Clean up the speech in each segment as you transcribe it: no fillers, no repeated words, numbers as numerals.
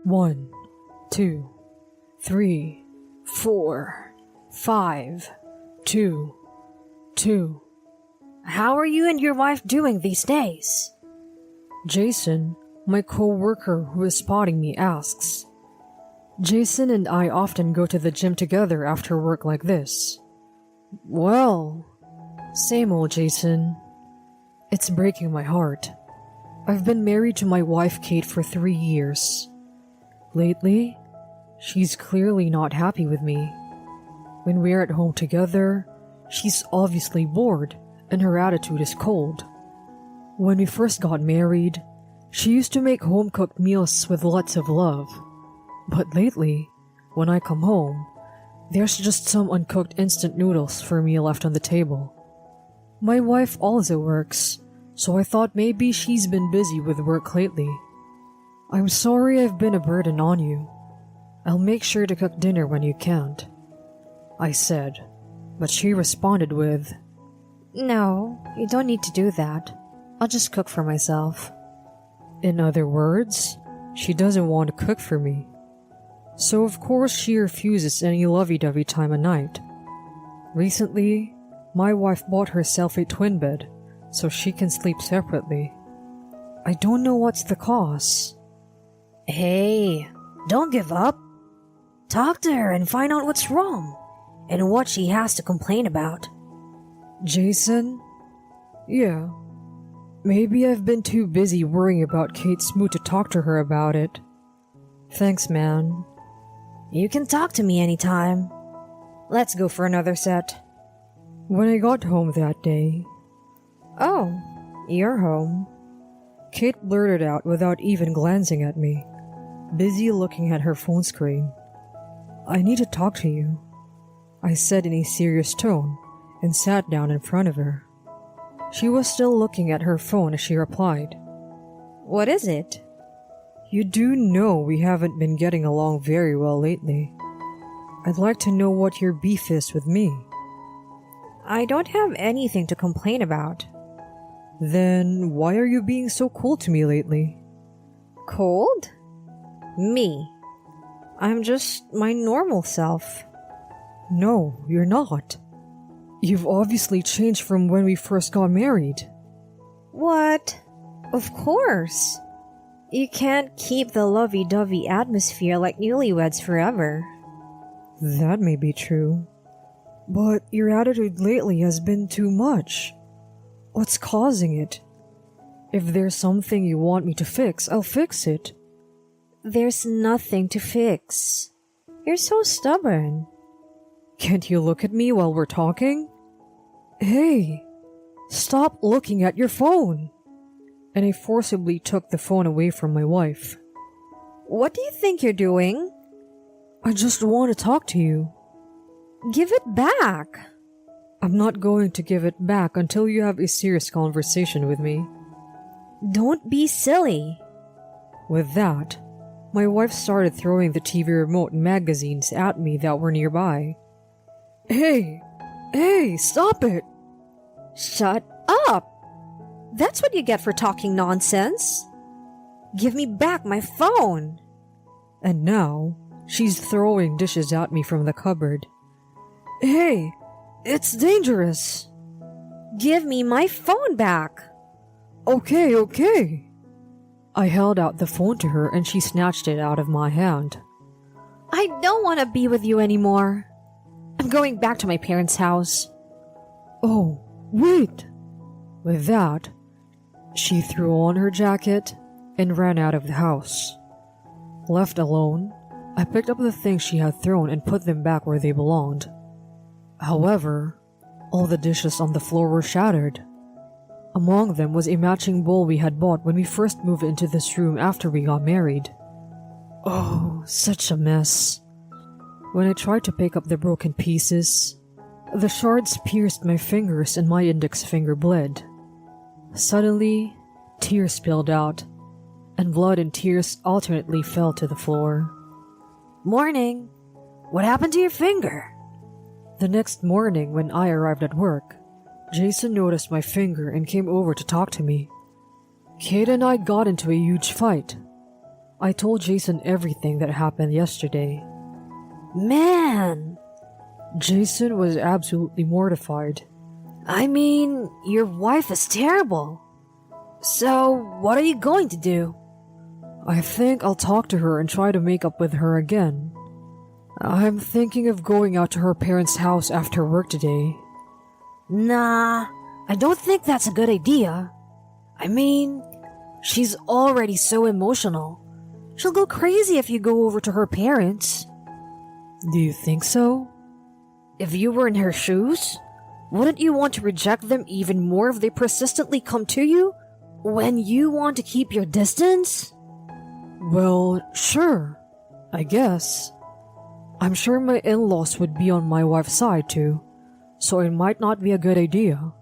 1, 2, 3, 4, 5, 2, 2. How are you and your wife doing these days? Jason, my co-worker who is spotting me, asks. Jason and I often go to the gym together after work like this. Well, same old Jason. It's breaking my heart. I've been married to my wife Kate for 3 years. Lately, she's clearly not happy with me. When we're at home together, she's obviously bored and her attitude is cold. When we first got married, she used to make home-cooked meals with lots of love. But lately, when I come home, there's just some uncooked instant noodles for me left on the table. My wife also works, so I thought maybe she's been busy with work lately. I'm sorry I've been a burden on you. I'll make sure to cook dinner when you can't, I said, but she responded with, No, you don't need to do that. I'll just cook for myself. In other words, she doesn't want to cook for me. So of course she refuses any lovey-dovey time of night. Recently, my wife bought herself a twin bed so she can sleep separately. I don't know what's the cause. Hey, don't give up. Talk to her and find out what's wrong and what she has to complain about. Jason? Yeah. Maybe I've been too busy worrying about Kate's mood to talk to her about it. Thanks, man. You can talk to me anytime. Let's go for another set. When I got home that day... Oh, you're home. Kate blurted out without even glancing at me, busy looking at her phone screen. I need to talk to you, I said in a serious tone and sat down in front of her. She was still looking at her phone as she replied. What is it? You do know we haven't been getting along very well lately. I'd like to know what your beef is with me. I don't have anything to complain about. Then why are you being so cold to me lately? Cold? Me. I'm just my normal self. No, you're not. You've obviously changed from when we first got married. What? Of course. You can't keep the lovey-dovey atmosphere like newlyweds forever. That may be true. But your attitude lately has been too much. What's causing it? If there's something you want me to fix, I'll fix it. There's nothing to fix. You're so stubborn. Can't you look at me while we're talking? Hey, stop looking at your phone. And I forcibly took the phone away from my wife. What do you think you're doing? I just want to talk to you. Give it back. I'm not going to give it back until you have a serious conversation with me. Don't be silly. With that, my wife started throwing the TV remote and magazines at me that were nearby. Hey, stop it! Shut up! That's what you get for talking nonsense. Give me back my phone. And now, she's throwing dishes at me from the cupboard. Hey, it's dangerous. Give me my phone back. Okay. I held out the phone to her and she snatched it out of my hand. I don't want to be with you anymore. I'm going back to my parents' house. Oh, wait. With that, she threw on her jacket and ran out of the house. Left alone, I picked up the things she had thrown and put them back where they belonged. However, all the dishes on the floor were shattered. Among them was a matching bowl we had bought when we first moved into this room after we got married. Oh, such a mess. When I tried to pick up the broken pieces, the shards pierced my fingers and my index finger bled. Suddenly, tears spilled out, and blood and tears alternately fell to the floor. Morning. What happened to your finger? The next morning when I arrived at work, Jason noticed my finger and came over to talk to me. Kate and I got into a huge fight. I told Jason everything that happened yesterday. Man, Jason was absolutely mortified. I mean, your wife is terrible. So, what are you going to do? I think I'll talk to her and try to make up with her again. I'm thinking of going out to her parents' house after work today. Nah, I don't think that's a good idea. I mean, she's already so emotional. She'll go crazy if you go over to her parents. Do you think so? If you were in her shoes, wouldn't you want to reject them even more if they persistently come to you when you want to keep your distance? Well, sure, I guess. I'm sure my in-laws would be on my wife's side too, so it might not be a good idea.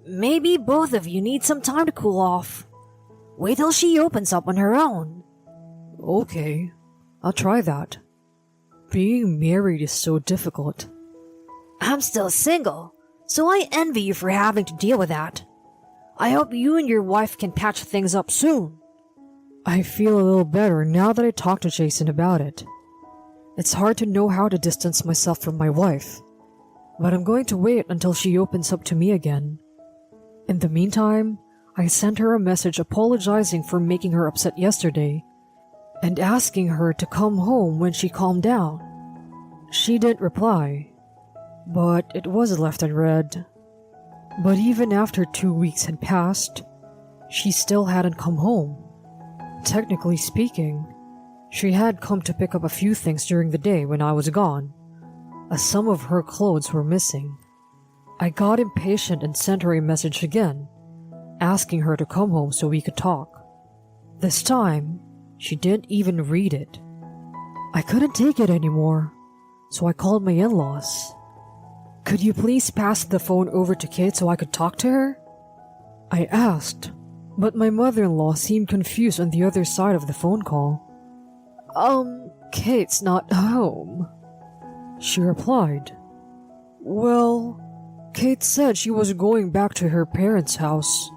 Maybe both of you need some time to cool off. Wait till she opens up on her own. Okay, I'll try that. Being married is so difficult. I'm still single, so I envy you for having to deal with that. I hope you and your wife can patch things up soon. I feel a little better now that I talked to Jason about it. It's hard to know how to distance myself from my wife, but I'm going to wait until she opens up to me again. In the meantime, I sent her a message apologizing for making her upset yesterday and asking her to come home when she calmed down. She didn't reply, but it was left unread. But even after 2 weeks had passed, she still hadn't come home. Technically speaking, she had come to pick up a few things during the day when I was gone, as some of her clothes were missing. I got impatient and sent her a message again, asking her to come home so we could talk. This time, she didn't even read it. I couldn't take it anymore, so I called my in-laws. Could you please pass the phone over to Kate so I could talk to her? I asked, but my mother-in-law seemed confused on the other side of the phone call. Kate's not home, she replied. Well, Kate said she was going back to her parents' house.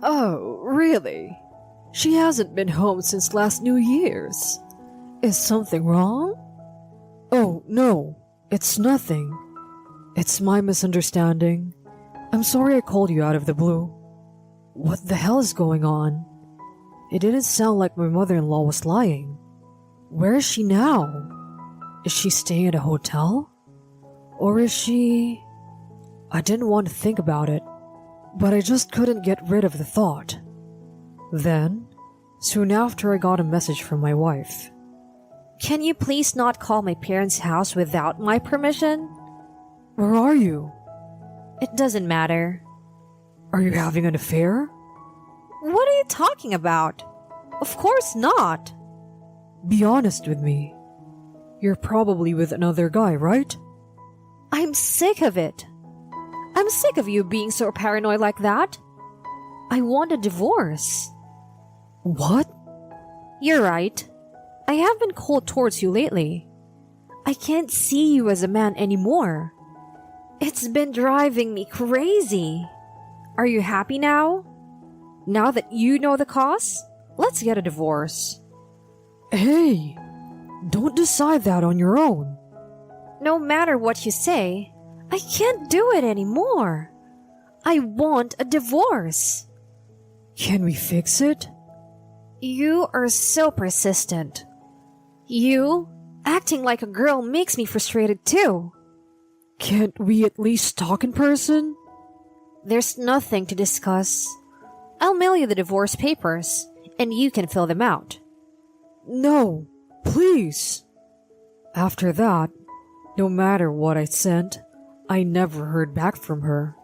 Oh, really? She hasn't been home since last New Year's. Is something wrong? Oh, no, it's nothing. It's my misunderstanding. I'm sorry I called you out of the blue. What the hell is going on? It didn't sound like my mother-in-law was lying. Where is she now? Is she staying at a hotel? Or is she... I didn't want to think about it, but I just couldn't get rid of the thought. Then, soon after, I got a message from my wife. Can you please not call my parents' house without my permission? Where are you? It doesn't matter. Are you having an affair? What are you talking about? Of course not. Be honest with me. You're probably with another guy, right? I'm sick of it. I'm sick of you being so paranoid like that. I want a divorce. What? You're right. I have been cold towards you lately. I can't see you as a man anymore. It's been driving me crazy. Are you happy now? Now that you know the cause, let's get a divorce. Hey, don't decide that on your own. No matter what you say, I can't do it anymore. I want a divorce. Can we fix it? You are so persistent. You acting like a girl makes me frustrated too. Can't we at least talk in person? There's nothing to discuss. I'll mail you the divorce papers, and you can fill them out. No, please. After that, no matter what I sent, I never heard back from her.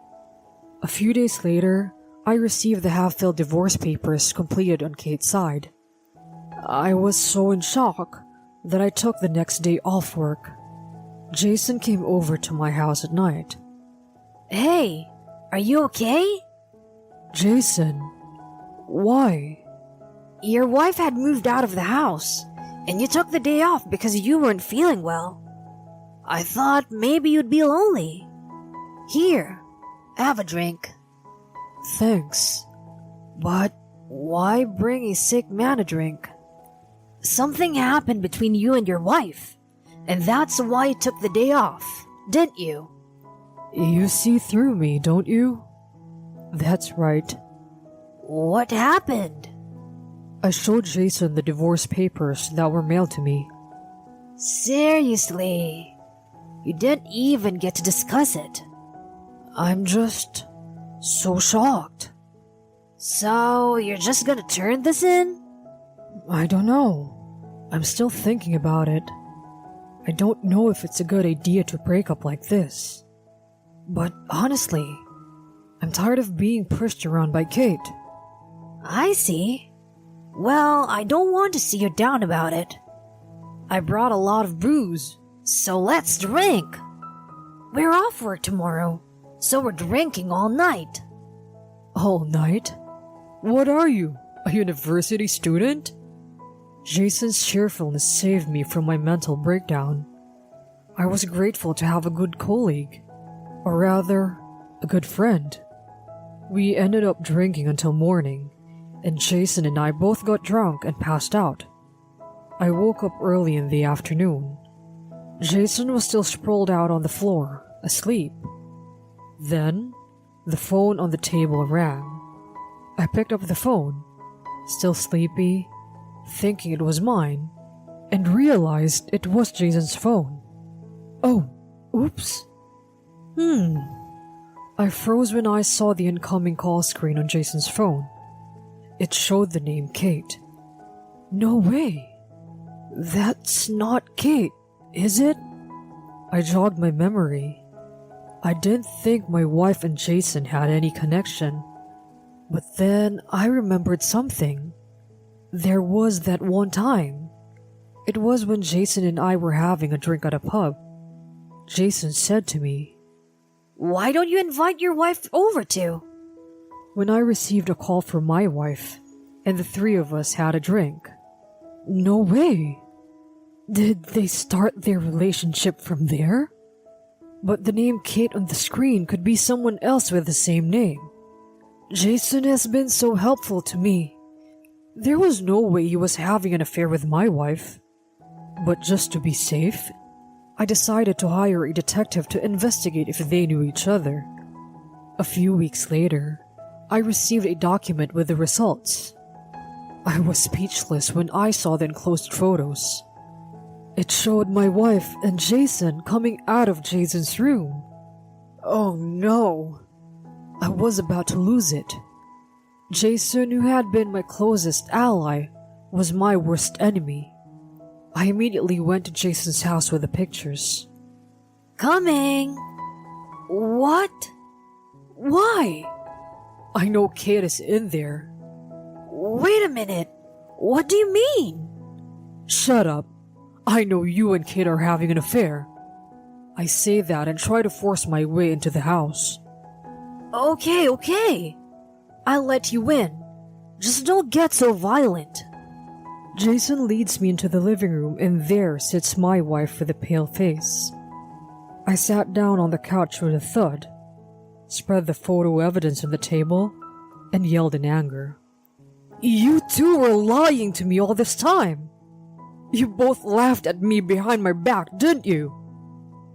A few days later, I received the half-filled divorce papers completed on Kate's side. I was so in shock that I took the next day off work. Jason came over to my house at night. Hey, are you okay? Jason, why? Your wife had moved out of the house, and you took the day off because you weren't feeling well. I thought maybe you'd be lonely. Here, have a drink. Thanks, but why bring a sick man a drink? Something happened between you and your wife, and that's why you took the day off, didn't you? You see through me, don't you? That's right. What happened? I showed Jason the divorce papers that were mailed to me. Seriously? You didn't even get to discuss it. I'm just so shocked. So, you're just gonna turn this in? I don't know. I'm still thinking about it. I don't know if it's a good idea to break up like this. But honestly, I'm tired of being pushed around by Kate. I see. Well, I don't want to see you down about it. I brought a lot of booze, so let's drink. We're off work tomorrow, so we're drinking all night. All night? What are you, a university student? Jason's cheerfulness saved me from my mental breakdown. I was grateful to have a good colleague, or rather, a good friend. We ended up drinking until morning, and Jason and I both got drunk and passed out. I woke up early in the afternoon. Jason was still sprawled out on the floor, asleep. Then, the phone on the table rang. I picked up the phone, still sleepy, thinking it was mine, and realized it was Jason's phone. Oh, oops. I froze when I saw the incoming call screen on Jason's phone. It showed the name Kate. No way. That's not Kate, is it? I jogged my memory. I didn't think my wife and Jason had any connection. But then I remembered something. There was that one time. It was when Jason and I were having a drink at a pub. Jason said to me, "Why don't you invite your wife over too?" When I received a call from my wife, and the three of us had a drink. No way! Did they start their relationship from there? But the name Kate on the screen could be someone else with the same name. Jason has been so helpful to me. There was no way he was having an affair with my wife. But just to be safe, I decided to hire a detective to investigate if they knew each other. A few weeks later, I received a document with the results. I was speechless when I saw the enclosed photos. It showed my wife and Jason coming out of Jason's room. Oh no! I was about to lose it. Jason, who had been my closest ally, was my worst enemy. I immediately went to Jason's house with the pictures. Coming! What? Why? I know Kate is in there. Wait a minute. What do you mean? Shut up. I know you and Kate are having an affair. I say that and try to force my way into the house. Okay. I'll let you in. Just don't get so violent. Jason leads me into the living room, and there sits my wife with a pale face. I sat down on the couch with a thud, spread the photo evidence on the table, and yelled in anger. You two were lying to me all this time. You both laughed at me behind my back, didn't you?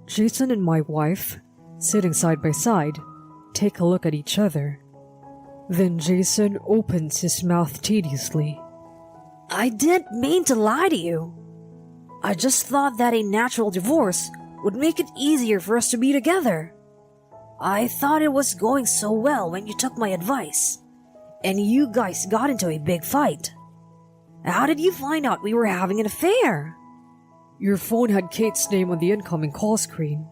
Jason and my wife, sitting side by side, take a look at each other. Then Jason opens his mouth tediously. I didn't mean to lie to you. I just thought that a natural divorce would make it easier for us to be together. I thought it was going so well when you took my advice, and you guys got into a big fight. How did you find out we were having an affair? Your phone had Kate's name on the incoming call screen.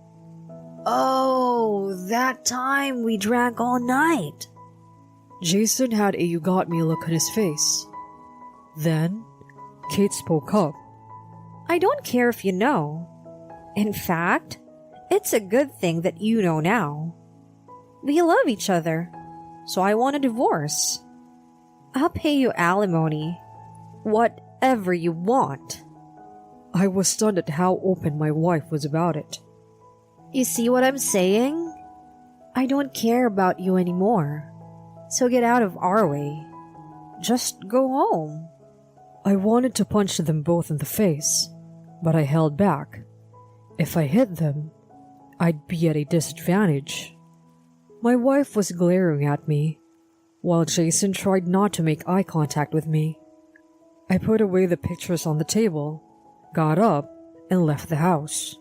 Oh, that time we drank all night. Jason had a "you got me" look on his face. Then, Kate spoke up. I don't care if you know. In fact, it's a good thing that you know now. We love each other, so I want a divorce. I'll pay you alimony. Whatever you want. I was stunned at how open my wife was about it. You see what I'm saying? I don't care about you anymore. So get out of our way. Just go home. I wanted to punch them both in the face, but I held back. If I hit them, I'd be at a disadvantage. My wife was glaring at me, while Jason tried not to make eye contact with me. I put away the pictures on the table, got up, and left the house.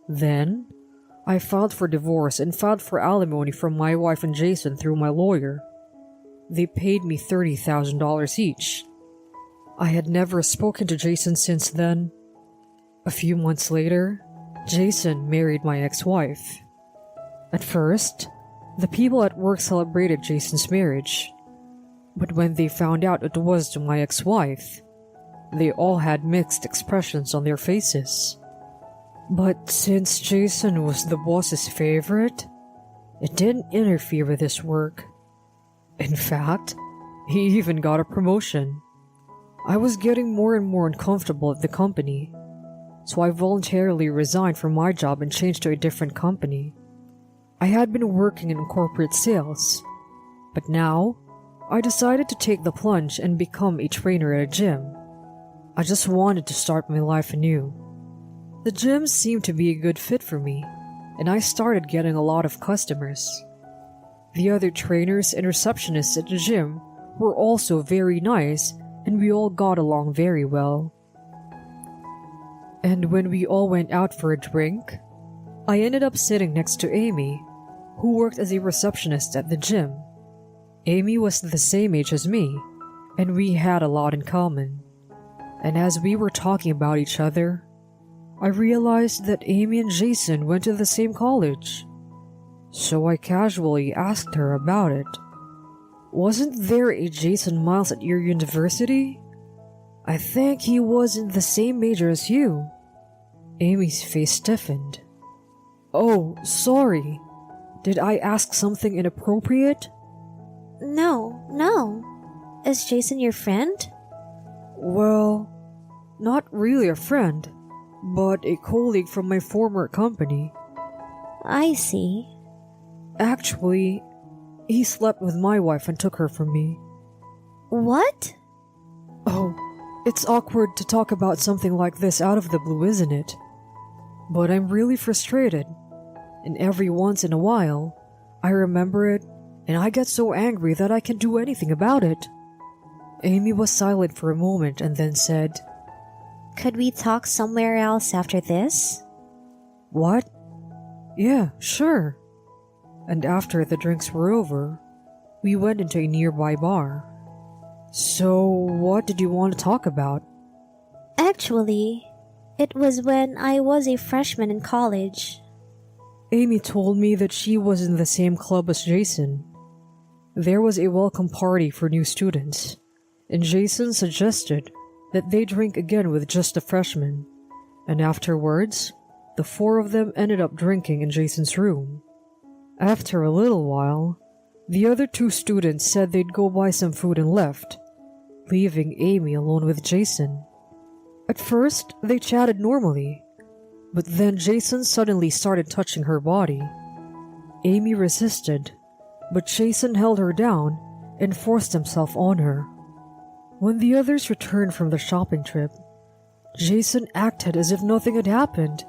Then, I filed for divorce and filed for alimony from my wife and Jason through my lawyer. They paid me $30,000 each. I had never spoken to Jason since then. A few months later, Jason married my ex-wife. At first, the people at work celebrated Jason's marriage. But when they found out it was to my ex-wife, they all had mixed expressions on their faces. But since Jason was the boss's favorite, it didn't interfere with his work. In fact, he even got a promotion. I was getting more and more uncomfortable at the company, so I voluntarily resigned from my job and changed to a different company. I had been working in corporate sales, but now I decided to take the plunge and become a trainer at a gym. I just wanted to start my life anew. The gym seemed to be a good fit for me, and I started getting a lot of customers. The other trainers and receptionists at the gym were also very nice, and we all got along very well. And when we all went out for a drink, I ended up sitting next to Amy, who worked as a receptionist at the gym. Amy was the same age as me, and we had a lot in common. And as we were talking about each other, I realized that Amy and Jason went to the same college. So I casually asked her about it. Wasn't there a Jason Miles at your university? I think he was in the same major as you. Amy's face stiffened. Oh, sorry. Did I ask something inappropriate? No. Is Jason your friend? Well, not really a friend, but a colleague from my former company. I see. Actually, he slept with my wife and took her from me. What? Oh, it's awkward to talk about something like this out of the blue, isn't it? But I'm really frustrated, and every once in a while, I remember it, and I get so angry that I can't do anything about it. Amy was silent for a moment and then said, Could we talk somewhere else after this? What? Yeah, sure. And after the drinks were over, we went into a nearby bar. So, what did you want to talk about? Actually, it was when I was a freshman in college. Amy told me that she was in the same club as Jason. There was a welcome party for new students, and Jason suggested that they drink again with just the freshmen, and afterwards, the four of them ended up drinking in Jason's room. After a little while, the other two students said they'd go buy some food and left, leaving Amy alone with Jason. At first, they chatted normally, but then Jason suddenly started touching her body. Amy resisted, but Jason held her down and forced himself on her. When the others returned from the shopping trip, Jason acted as if nothing had happened,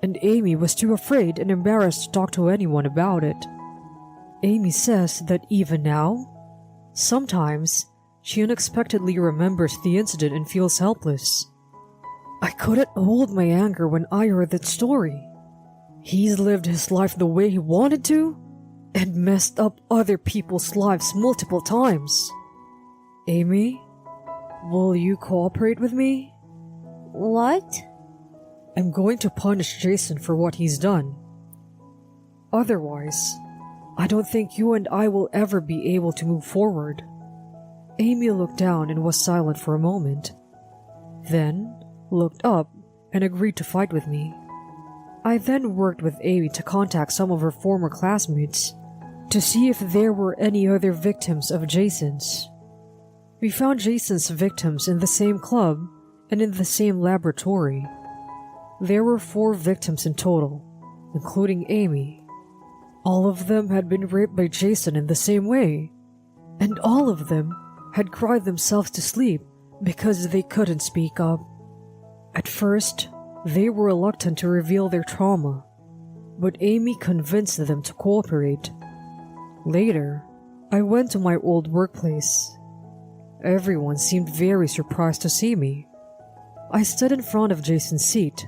and Amy was too afraid and embarrassed to talk to anyone about it. Amy says that even now, sometimes she unexpectedly remembers the incident and feels helpless. I couldn't hold my anger when I heard that story. He's lived his life the way he wanted to, and messed up other people's lives multiple times. Amy, will you cooperate with me? What? I'm going to punish Jason for what he's done. Otherwise, I don't think you and I will ever be able to move forward. Amy looked down and was silent for a moment, then looked up and agreed to fight with me. I then worked with Amy to contact some of her former classmates to see if there were any other victims of Jason's. We found Jason's victims in the same club and in the same laboratory. There were 4 victims in total, including Amy. All of them had been raped by Jason in the same way, and all of them had cried themselves to sleep because they couldn't speak up. At first, they were reluctant to reveal their trauma, but Amy convinced them to cooperate. Later, I went to my old workplace. Everyone seemed very surprised to see me. I stood in front of Jason's seat.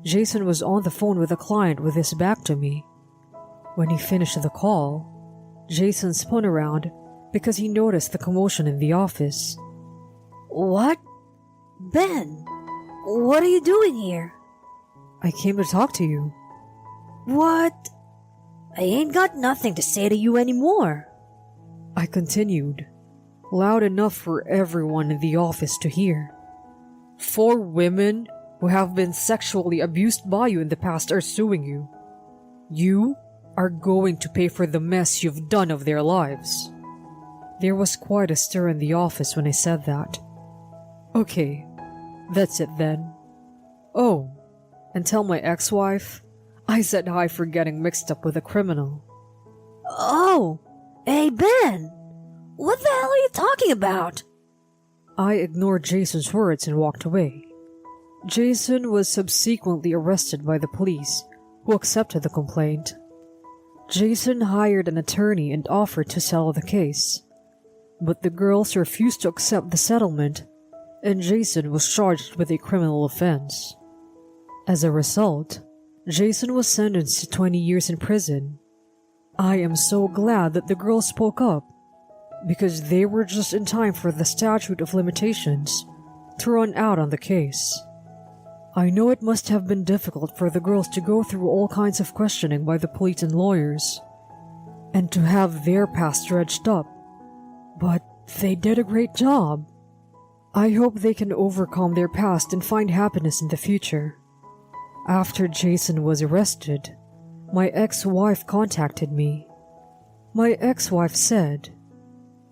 Jason was on the phone with a client with his back to me. When he finished the call, Jason spun around because he noticed the commotion in the office. What? Ben, what are you doing here? I came to talk to you. What? I ain't got nothing to say to you anymore. I continued, loud enough for everyone in the office to hear. 4 women who have been sexually abused by you in the past are suing you. You are going to pay for the mess you've done of their lives. There was quite a stir in the office when I said that. Okay, that's it then. Oh, and tell my ex-wife I said hi for getting mixed up with a criminal. Oh, hey Ben, what the hell are you talking about? I ignored Jason's words and walked away. Jason was subsequently arrested by the police, who accepted the complaint. Jason hired an attorney and offered to settle the case, but the girls refused to accept the settlement, and Jason was charged with a criminal offense. As a result, Jason was sentenced to 20 years in prison. I am so glad that the girls spoke up, because they were just in time for the statute of limitations to run out on the case. I know it must have been difficult for the girls to go through all kinds of questioning by the police and lawyers, and to have their past dredged up, but they did a great job. I hope they can overcome their past and find happiness in the future. After Jason was arrested, my ex-wife contacted me. My ex-wife said,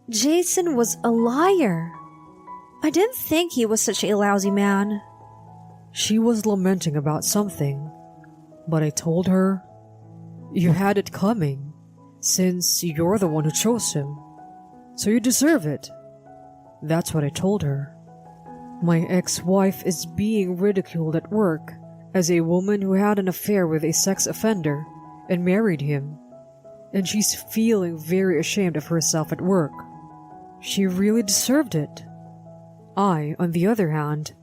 Jason was a liar. I didn't think he was such a lousy man. She was lamenting about something, but I told her, you had it coming, since you're the one who chose him, so you deserve it. That's what I told her. My ex-wife is being ridiculed at work as a woman who had an affair with a sex offender and married him, and she's feeling very ashamed of herself at work. She really deserved it. I, on the other hand,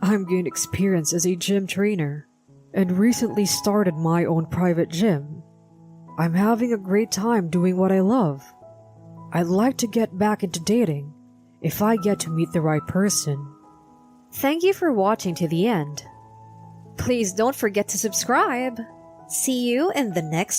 I'm gained experience as a gym trainer and recently started my own private gym. I'm having a great time doing what I love. I'd like to get back into dating if I get to meet the right person. Thank you for watching to the end. Please don't forget to subscribe. See you in the next